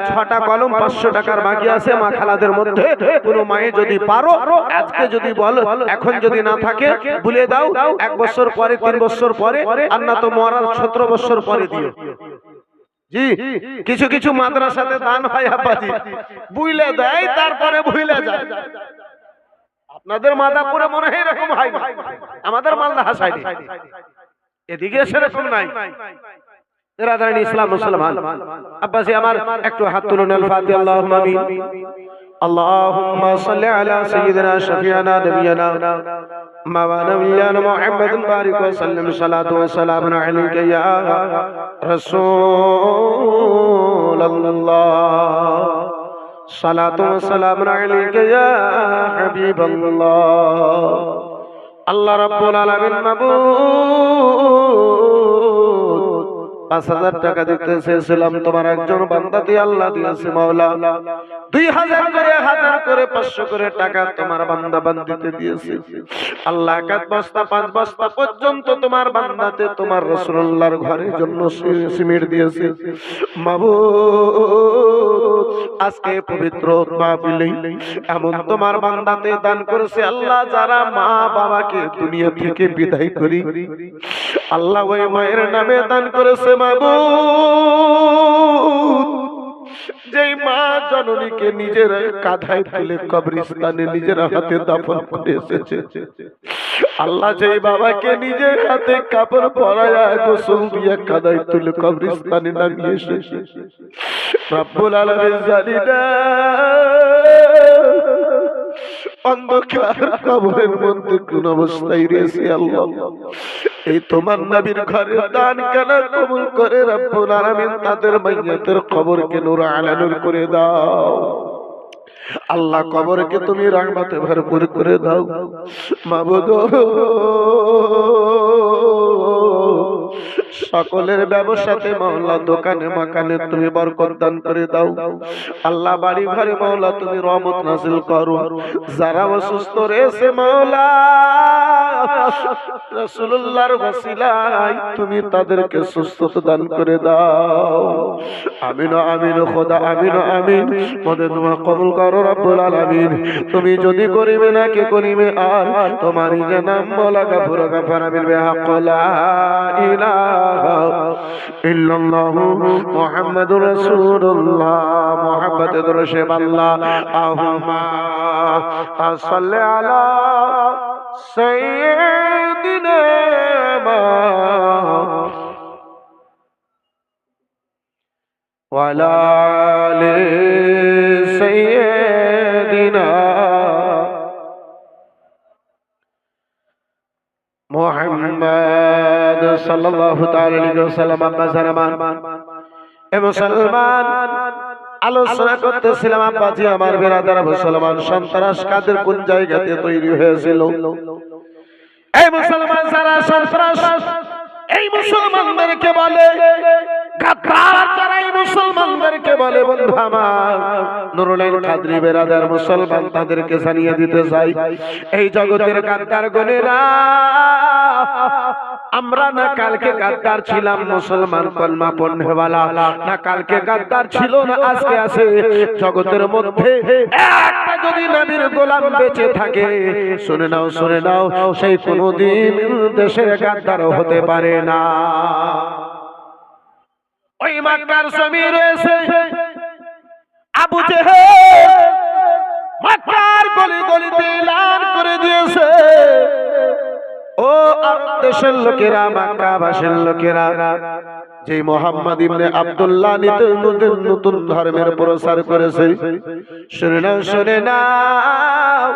6টা কলম 500 টাকার বাকি আছে মা খালাদের মধ্যে। কোনো মায়ে যদি পারো আজকে যদি বলো, এখন যদি না থাকে ভুলে দাও, 1 বছর পরে, 3 বছর পরে, আর না তো মরার 17 বছর পরে দিও। জি, কিছু কিছু মাদ্রাসাতে দান হয় আব্বাজি, বুইলে দেয় তারপরে ভুলে যায়। আপনাদের মাদাপুরে মনে হয় এরকম হয় না, আমাদের মালদা হাসাইনি, এদিকে সেরকম নাই। বেরাদারান ইসলাম মুসলমান আব্বাজি আমার একটু হাত তুলুন। আল ফাতিহা, আল্লাহুম্মা আমিন। আল্লাহুম্মা সাল্লি আলা সাইয়্যিদিনা শাফিয়ানা নাবিয়ানা মাওলানা মুহাম্মাদিন বারিক ওয়া সাল্লিম, সালাতু ওয়া সালামু আলাইকা ইয়া রাসূলুল্লাহ, সালাতু ওয়া সালামু আলাইকা ইয়া হাবিবাল্লাহ। আল্লাহ রাব্বুল আলামিন মাবুদ 5000 টাকা দিতে চেয়েছিলাম, তোমার একজন বান্দা দিয়ে আল্লাহ দিয়েছে মাওলা। 2000 করে, 1000 করে, 500 করে টাকা তোমার বান্দা বান্দিতে দিয়েছে আল্লাহ। 1 বস্তা 5 বস্তা পর্যন্ত তোমার বান্দাতে তোমার রাসূলুল্লাহর ঘরের জন্য সিমেন্ট দিয়েছে মাবুদ। আজকে পবিত্র মাহফিলে এমন তোমার বান্দাতে দান করেছে আল্লাহ, যারা মা বাবাকে দুনিয়া থেকে বিদায় করি আল্লাহ ওই মায়ের নামে দান করেছে মাবুদ। যেই মা জননীকে নিজের কাঁধায় তুলে কবরস্থানে নিজের হাতে দাফন করে এসেছে আল্লাহ, যেই বাবাকে নিজের হাতে কাপড় পরায়া গোসল দিয়ে কাঁধায় তুলে কবরস্থানে নামিয়ে এসেছে রব্বুল আলামিন জানি না অন্ধকার কবরের মধ্যে কোন অবস্থায় রয়েছে আল্লাহ, এই তোমার নবীর ঘরে দান কানা কবুল করে রব্বুল আলামিন তাদের মাইয়াতের কবরকে নূর আলা নূর করে দাও আল্লাহ। কবরকে তুমি রহমতে ভরপুর করে দাও মাবুদ। সকলের ব্যবসাতে মাওলা, দোকানে মাকানে তুমি বরকত দান করে দাও আল্লাহ। বাড়ি ঘরে মাওলা তুমি রহমত নাযিল করো। যারা অসুস্থ রয়েছে মাওলা, রাসূলুল্লাহর ওসিলায় তুমি তাদেরকে সুস্থতা দান করে দাও। আমিন আমিন খোদা, আমিন আমিন। মদে দোয়া কবুল করো রব্বুল আলামিন। তুমি যদি করিবে না কে করিবে আর তোমারই যে নাম মাওলা গফুর গফার বিল বিহাক লা ইলাহা ইল্লাল্লাহু মুহাম্মাদুর রাসূলুল্লাহ। মুহাম্মদে দরুশে আল্লাহ আহুম্মা সাল্লি আলা সাইয়্যিদিনা ওয়া আলা আলি সাইয়্যিদিনা মুহাম্মদ সাল্লাল্লাহু তাআলা আলাইহি ওয়াসাল্লাম। আব্বা জামান এ মুসলমান, আলোচনা করতেছিলাম আব্বাজি আমার বেরাদার মুসলমান, সন্ত্রাস কাদের কোন জায়গাতে তৈরি হয়েছিল? এই মুসলমান যারা সন্ত্রাস, এই মুসলমানদেরকে বলে গাদ্দার, যারা এই মুসলমানদেরকে বলে বন্ধু আমার নুরুল কাদরি বেরাদার মুসলমান, তাদেরকে জানিয়ে দিতে চাই এই জগতের গাদ্দার গনেরা, আমরা না কালকে গাদ্দার ছিলাম মুসলমান কলমা পড়নেওয়ালা, না কালকে গাদ্দার ছিল না আজকে আছে। জগতের মধ্যে একটা যদি নবীর গোলাম বেঁচে থাকে, শুনে নাও শুনে নাও, সেই কোনদিন দেশের গাদ্দার হতে পারে না। ওই মক্কার জমিন রয়েছে আবু জেহেল, মক্কার গলি গলিতে এলান করে দিয়েছে, ও আরব দেশের লোকেরা, মক্কাবাসীর লোকেরা, যে মুহাম্মদ ইবনে আব্দুল্লাহ নতুন ধর্মের প্রচার করেছে, শুনে নাও শুনে নাও,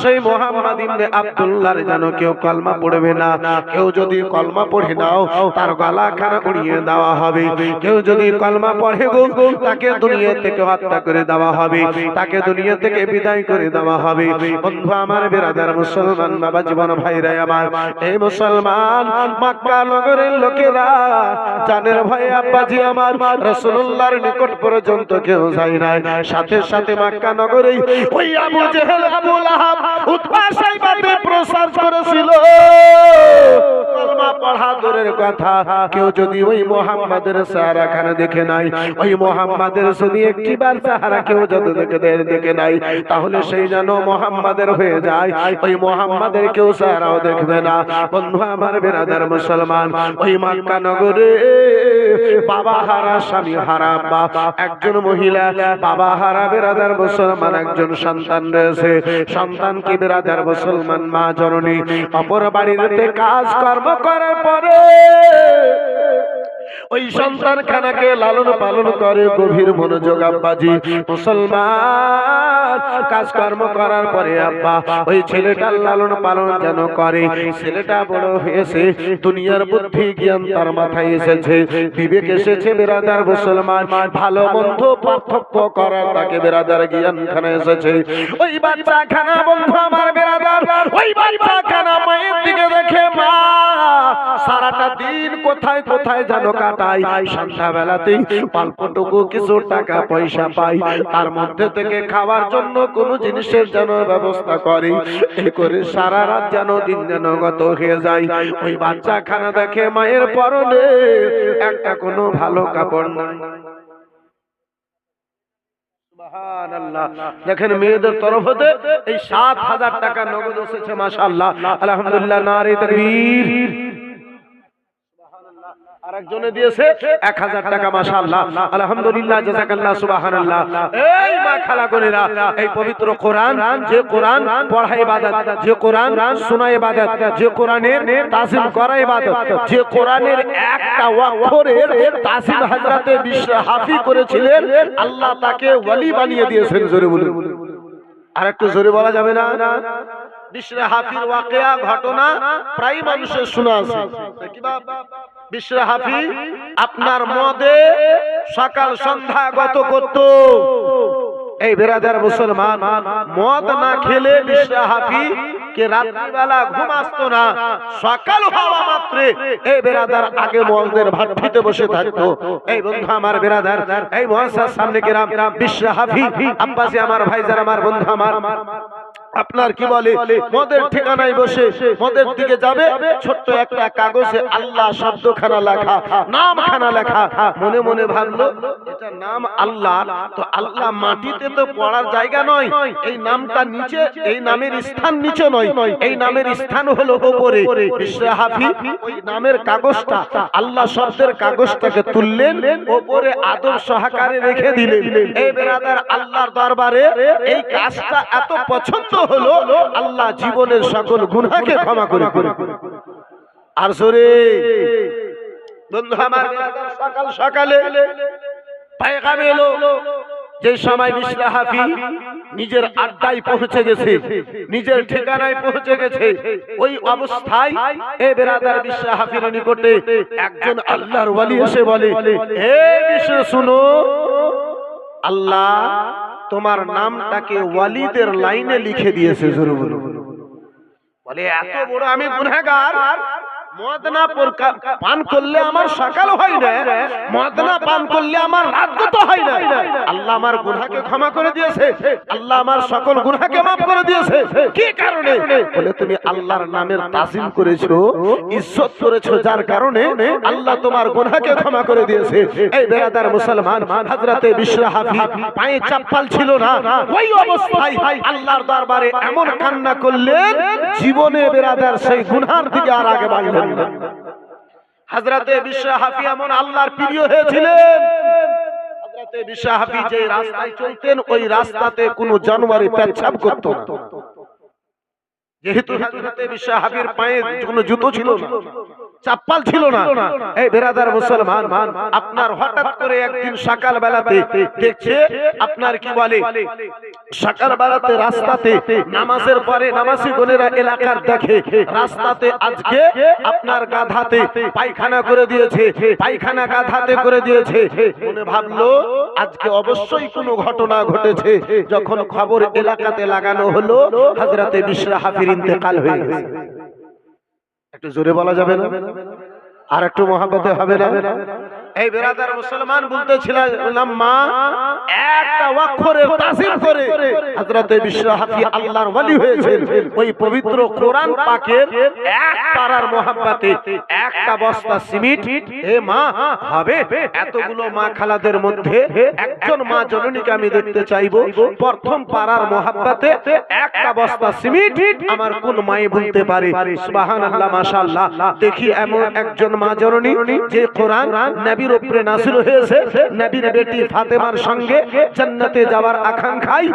সেই মুহাম্মদ ইবনে আব্দুল্লাহর যেন কেউ কলমা পড়বে না। কেউ যদি কলমা পড়ে নাও তার গলা খানা উড়িয়ে দেওয়া হবে। কেউ যদি কলমা পড়ে গো তাকে দুনিয়া থেকে হত্যা করে দেওয়া হবে, তাকে দুনিয়া থেকে বিদায় করে দেওয়া হবে। বন্ধু আমার বেরাদার মুসলমান বাবা জীবন ভাইরা আমার, এই মুসলমান মক্কা নগরের লোকেরা জানের ভাই আব্বাজি আমার রাসূলুল্লাহর নিকট পর্যন্ত কেউ যায় নাই। সাথে সাথে মক্কা নগরে ওই আবু জেহেল, আবু লাহাব, উতবা সাইবাতে প্রচার করেছিল। কলমা পড়া দূরের কথা, কেউ যদি ওই মুহাম্মাদের চেহারাখানা দেখে নাই, ওই মুহাম্মাদের যদি একটিবার চেহারা কেউ যদি দেখে নাই, তাহলে সেই যেন মুহাম্মাদের হয়ে যায়, ওই মুহাম্মাদের কেউ চেহারাও দেখবে না। বন্ধু আমার বেরাদার মুসলমান, ওই মক্কা নগরে বাবা হারা, স্বামী হারা, একজন মহিলা বাবা হারা বেরাদার মুসলমান, একজন সন্তান রয়েছে। সন্তান কি বেরাদার মুসলমান মা জননী অপর বাড়িতে কাজ কর্ম করার পরে ওই সন্তান খানাকে লালন পালন করে গভীর মনোযোগ। আব্বাজি মুসলমান কাজকর্ম করার পরে আব্বা ওই ছেলেটার লালন পালন যেন করে। ছেলেটা বড় হয়েছে, দুনিয়ার বুদ্ধি জ্ঞান তার মাথায় এসেছে, বিবেক এসেছে বেরাদার মুসলমান, ভালো মন্দ পার্থক্য করার তাকে বেরাদার জ্ঞান খানা এসেছে। ওই বাচ্চা খানা বন্ধু আমার বেরাদার, ওই বাচ্চা খানা মায়ের দিকে দেখে মা সারাটা দিন কোথায় কোথায় যেন কাটায় কাটাই, সন্ধ্যাবেলাতেই অল্পটুকু কিছু টাকা পয়সা পাই, তার মধ্যে থেকে খাওয়ার জন্য কোনো জিনিসের যেন ব্যবস্থা করি। এই করে সারা রাত যেন দিন যেন গত হয়ে যায়। ওই বাচ্চা খানা দেখে মায়ের পরনে একটা কোনো ভালো কাপড় নাই। সুবহানাল্লাহ। দেখেন মেয়েদের তরফ হতে এই ৭,০০০ টাকা নগদ এসেছে, মাশাআল্লাহ, আলহামদুলিল্লাহ, নারে তাকবীর। আরেকজনে দিয়েছে ১,০০০ টাকা, মাশাআল্লাহ, আলহামদুলিল্লাহ, জাযাকাল্লাহ, সুবহানাল্লাহ। এই মা খালাগণেরা, এই পবিত্র কোরআন, যে কোরআন পড়া ইবাদত, যে কোরআন শোনা ইবাদত, যে কোরআনের তাজিম করা ইবাদত, যে কোরআনের একটা অক্ষরের তাজিম হযরতে বিশর হাফি করেছিলেন, আল্লাহ তাকে ওলি বানিয়ে দিয়েছেন। জোরে বলুন, আর একটু জোরে বলা যাবে না? বিশর হাফির ওয়াকিয়া ঘটনা প্রায় মানুষের শোনা আছে। কি বাবা, বিশর হাফি আপনার মদে সকাল সন্ধ্যা গত করত। এই বেরাদার মুসলমান, মদ না খেলে বিশর হাফি কে রাত্রিবেলা ঘুম আসতো না। সকাল হওয়া মাত্রে এই বেরাদার আগে মদের ভাট্টিতে বসে থাকতো। এই বন্ধু আমার, বেরাদার, এই মুআসসাস সামনে কেরাম, বিশর হাফি আব্বাসী আমার ভাইজান আমার, বন্ধু আমার, আপনার কি বলে মদের ঠিকানায় বসে মদের দিকে যাবে, ছোট্ট একটা কাগজে আল্লাহ শব্দখানা লেখা, নামখানা লেখা। মনে মনে ভাবলো এটা নাম আল্লাহ, তো আল্লাহ মাটিতে তো পড়ার জায়গা নয়, এই নামটা নিচে, এই নামের স্থান নিচে নয়, এই নামের স্থান হলো উপরে। বিশর হাফি ওই নামের কাগজটা, আল্লাহ শব্দের কাগজটাকে তুললেন, উপরে আদব সহকারে রেখে দিলেন। এই বেরাদার, আল্লাহর দরবারে এই কাজটা এত পছন্দ হলো, আল্লাহ জীবনের সকল গুনাহকে ক্ষমা করে দিলেন। আর জোরে বন্ধু আমার, সকাল সকালে পায়গাম এলো, যে সময় বিশর হাফি নিজের আড্ডায় পৌঁছে গেছে, নিজের ঠিকানায় পৌঁছে গেছে, ওই অবস্থায় এ বেরাদার বিশর হাফির নিকটে একজন আল্লাহর ওলি এসে বলে, হে বিশর, শুনো, আল্লাহ তোমার নামটাকে ওয়ালিদের লাইনে লিখে দিয়েছে। জোরে বলুন। বলে এত বড় আমি গুনাহগার, মদ না পান করলে আমার সকাল হয় না, মদ না পান করলে আমার রাত গত হয় না, আল্লাহ আমার গুনাহকে ক্ষমা করে দিয়েছে, আল্লাহ আমার সকল গুনাহকে মাফ করে দিয়েছে। কি কারণে? বলে তুমি আল্লাহর নামের তাজিম করেছো, ইজ্জত করেছো, যার কারণে আল্লাহ তোমার গুনাহকে ক্ষমা করে দিয়েছে। এই বেরাদার মুসলমান, হযরতে বিশর হাফি পায়ে চপ্পল ছিল না, ওই অবস্থায় আল্লাহর দরবারে এমন কান্না করলেন, জীবনে বেরাদার সেই গুনার দিকে আর আগে বাড়লেন না। হযরতে বিশর হাফি এমন আল্লাহর প্রিয় হয়েছিলেন, হযরতে বিশর হাফি যে রাস্তায় চলতেন, ওই রাস্তাতে কোনো জানোয়ার পেচ্ছাপ করত না, যেহেতু হযরতে বিশর হাফির পায়ে কোনো জুতো ছিল না, চপ্পল ছিল না। এই বেরাদার মুসলমান, আপনার হঠাৎ করে একদিন সকাল বেলাতে দেখছে, আপনার কি বলে সকাল বেলাতে রাস্তাতে নামাজের পরে নামাজি গণেরা এলাকার দেখে রাস্তাতে আজকে আপনার গাধাতে পায়খানা করে দিয়েছে, পায়খানা গাধাতে করে দিয়েছে। মনে ভাবলো আজকে অবশ্যই কোনো ঘটনা ঘটেছে। যখন খবর এলাকাতে লাগানো হলো, হযরতে বিশর হাফির ইন্তেকাল হয়ে গেছে। একটু জোরে বলা যাবে না? আর একটু মহব্বতে হবে না? এই বেরাদার মুসলমান বলতেছিলাম, মা একটা অক্ষরের তাজিম করে হযরতে বিশর হাফি আল্লাহর ওলি হয়েছেন। ওই পবিত্র কোরআন পাকের এক পারার মহব্বতে একটা বস্তা সিমেন্ট এ মা হবে। এতগুলো মা খালাদের মধ্যে একজন মা জননীকে আমি দেখতে চাইবো, প্রথম পারার মহব্বতে একটা বস্তা সিমেন্ট আমার কোন মায়ে বলতে পারে? সুবহানাল্লাহ, মাশাআল্লাহ। দেখি এমন একজন মা জননী যে কোরআন নবীর উপরে নাযিল হয়েছে, নবীর বেটি ফাতেমার সঙ্গে জান্নাতে যাওয়ার আকাঙ্ক্ষায়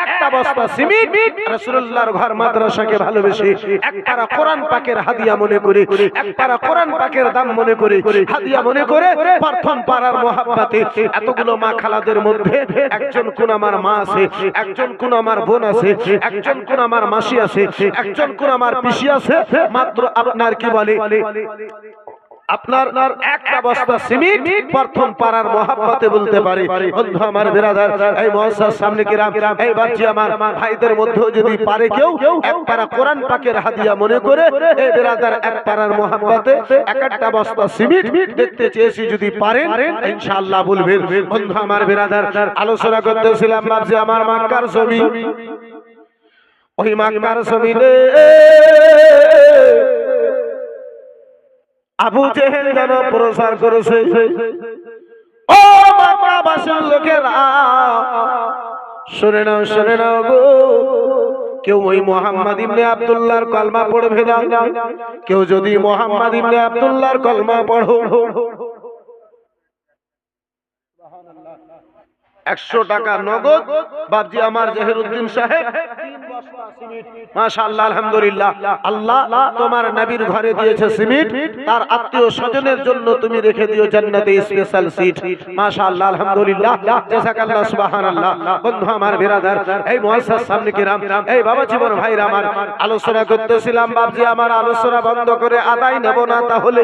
একটা বস্তা সিমেন্ট রাসূলুল্লাহর ঘর মাদ্রাসাকে ভালোবেসে এক পারা কোরআন পাকের হাদিয়া মনে করে, এক পারা কোরআন পাকের দাম মনে করে, হাদিয়া মনে করে প্রথম পারার মহব্বতে এতগুলো মা খালাদের মধ্যে একজন কোন আমার মা আছে, একজন কোন আমার বোন আছে, একজন কোন আমার মাসি আছে, একজন কোন আমার পিসি আছে। মাত্র আপনার কি বলে আপনার একটা বস্তা সিমেন্ট প্রথম পাড়ার মহাব্বতে বলতে পারি। বন্ধু আমার বিরাদার, এই মুআজ্জাজ সামনে কিরাম, এই বাচ্চা আমার ভাইদের মধ্যে যদি পারে কেউ এক পারা কোরআন পাকের হাদিয়া মনে করে এই বিরাদার এক পাড়ার মহাব্বতে একটা বস্তা সিমেন্ট দেখতে চেয়েছি, যদি পারেন ইনশাআল্লাহ বলবেন। বন্ধু আমার বিরাদার, আলোচনা করতেছিলাম বাপজি আমার মক্কার ছবি। ওই মক্কার ছবিতে আবু জেহেল যেন প্রচার করেছে, ও মক্কাবাসীর লোকেরা শুনে নাও, শুনে নাও গো, কেউ ওই মুহাম্মদ ইবনে আব্দুল্লাহর কলমা পড়বে না। কেউ যদি মুহাম্মদ ইবনে আব্দুল্লাহর কলমা পড়ো 100 টাকা নগদ বাপজি আমার জহিরউদ্দিন সাহেব, 3 বস্তা সিমেন্ট। মাশাআল্লাহ, আলহামদুলিল্লাহ। আল্লাহ তোমার নবীর ঘরে দিয়েছে সিমেন্ট, তার আত্মীয় স্বজনের জন্য তুমি রেখে দিও জান্নাতে স্পেশাল সিট। মাশাআল্লাহ, আলহামদুলিল্লাহ, জাযাকাল্লাহ, সুবহানাল্লাহ। বন্ধু আমার বিরাদার, এই মুআজ্জাজ সামনে কিরাম, এই বাবা জীবন ভাইরা আমার, আলোচনা করতেছিলাম বাপজি আমার, আলোচনা বন্ধ করে আদায় নেব না। তাহলে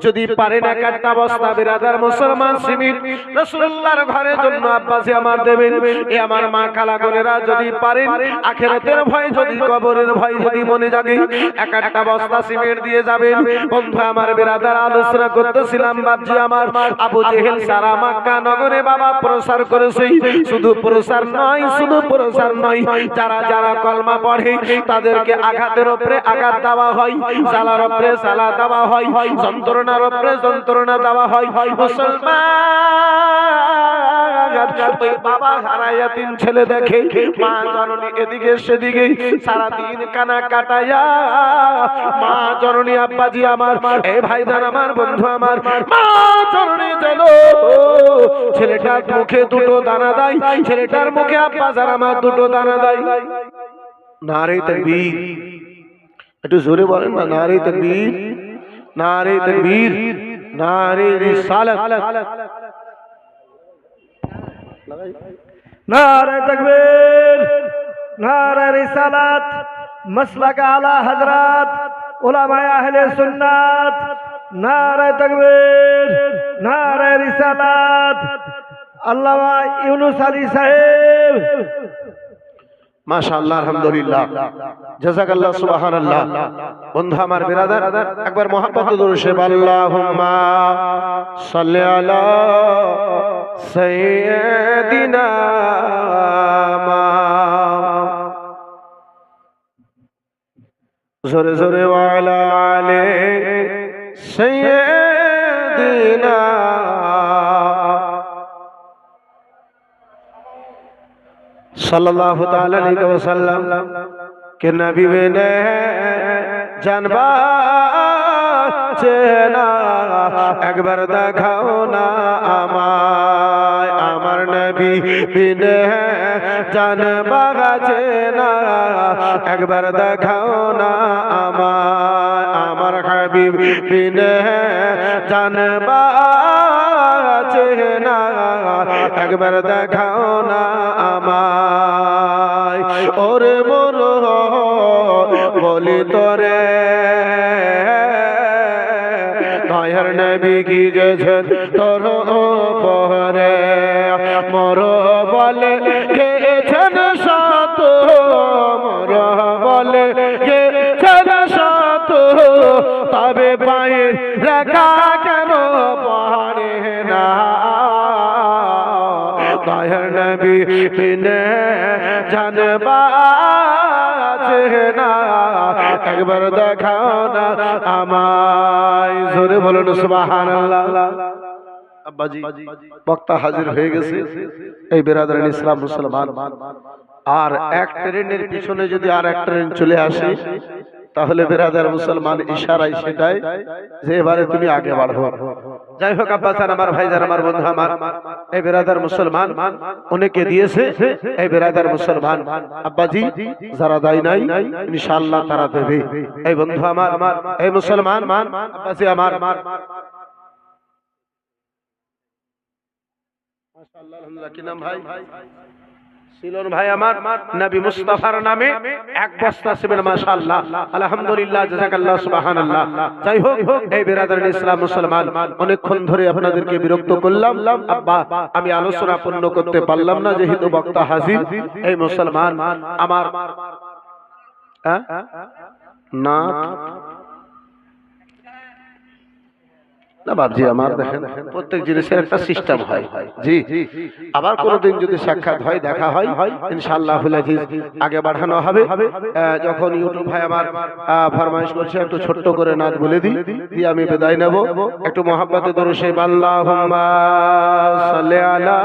যদি পারেন একটা বস্তা বিরাদার মুসলমান সিমেন্ট রাসূলুল্লাহর ঘরের জন্য আব্বাসি আমার দেবেন। এ আমার মা খালা বোনেরা, যদি পারেন আখিরাতের ভয়, যদি কবরের ভয় যদি মনে জাগে, একটা বস্তা সিমেন্ট দিয়ে যাবেন। বন্ধু আমার বিরাদার, আলোচনা করতেছিলাম বাপজি আমার, আবু জেহেল সারা মক্কা নগরে বাবা প্রচার করেছে। শুধু প্রচার নয়, শুধু প্রচার নয়, যারা যারা কলমা পড়ে তাদেরকে আঘাতের উপরে আঘাত দেওয়া হয়, জ্বালার উপরে জ্বালা দেওয়া হয়, যন্ত্রণার উপরে যন্ত্রণা দেওয়া হয়। মুসলমান ওই বাবা হারায়া 3 ছেলে দেখে, মা জননী এদিকে সেদিকে সারাদিন কানা কাটায়া, মা জননী আব্বাজি আমার, এই ভাইজান আমার, বন্ধু আমার, মা জননী যেন ছেলেটার মুখে 2টো দানা দেয়, ছেলেটার মুখে আব্বাজান আমার 2টো দানা দেয়। নারে তাকবীর, একটু জোরে বলেন না, নারে তাকবীর, নারে তাকবীর, নারে রিসালাত, नारे तकबीर, नारे रिसालत, मसलक आला हजरत उलमाए अहले सुन्नत, नारे तकबीर, नारे रिसालत, अल्लामा यूनुस अली साहेब। মাশাআল্লাহ, আলহামদুলিল্লাহ, জাযাকাল্লাহ, সুবহানাল্লাহ। বন্ধু আমার বিরাদার, একবার মুহাব্বত দরুদ শরীফ, আল্লাহুম্মা সাল্লি আলা সাইয়্যিদিনা জোরে জোরে, ওয়ালা আলি সাইয়্যিদিনা सल्लल्लाहु ताला अलैहि वसल्लम के नबी ने जानबा चेना एक बार देखाओ ना आमाय, आमार नबी ने जानबा चेना एक बार देखाओ ना आमाय, आमार हबीब ने जानबा चेना एक बार देखाओ ना আমায়, ওরে মোর বলি তোরে দয়ার নবী কি গেছেন তোর পরে, মোর বলে গেছেন সাত, মোর বলে গেছেন সাত, তবে পায়ে রেখা কেন পারে না, দয়ার নবী বিনে জানবা চেনা একবার দেখাও না আমায়, জোরে বলুন সুবহানাল্লাহ। আব্বাজি বক্তা হাজির হয়ে গেছে, এই বিরাদরান ইসলাম মুসলমান, আর এক ট্রেনের পিছনে যদি আর এক ট্রেন চলে আসে তাহলে বিরাদার মুসলমান ইশারায় সেটাই যে এবারে তুমি আগে বাড়ো। যাই হোক আব্বাসান আমার, ভাইজান আমার, বন্ধু আমার, এই বিরাদার মুসলমান অনেকে দিয়েছে, এই বিরাদার মুসলমান আব্বাজি যারা দেয় নাই ইনশাআল্লাহ তারা দেবে। এই বন্ধু আমার, এই মুসলমান আব্বাজি আমার, মাশাআল্লাহ, আলহামদুলিল্লাহ। কি নাম ভাই? সিলন ভাই আমার নবী মুস্তাফার নামে এক বস্তা সিমেন্ট মাশাআল্লাহ আলহামদুলিল্লাহ জাযাকাল্লাহ সুবহানাল্লাহ। যাই হোক এই বিরাদরান ইসলাম মুসলমান অনেকক্ষণ ধরে আপনাদেরকে বিরক্ত করলাম আব্বা, আমি আলোচনা পূর্ণ করতে পারলাম না যেহেতু বক্তা হাজির। এই মুসলমান আমার না না বাবজি আমার দেখেন প্রত্যেক জিনিসের একটা সিস্টেম হয় জি। আবার কোনোদিন যদি সাক্ষাৎ হয় দেখা হয় ইনশাআল্লাহ আগে বাড়ানো হবে। যখন ইউটিউব ভাই আমার ফরমাইশ করছে একটু ছোট্ট করে নাচ বলে দিই, দিয়ে আমি বিদায় নেব। একটু মহাব্বতে দরুদ শরীফ আল্লাহুম্মা সাল্লি আলা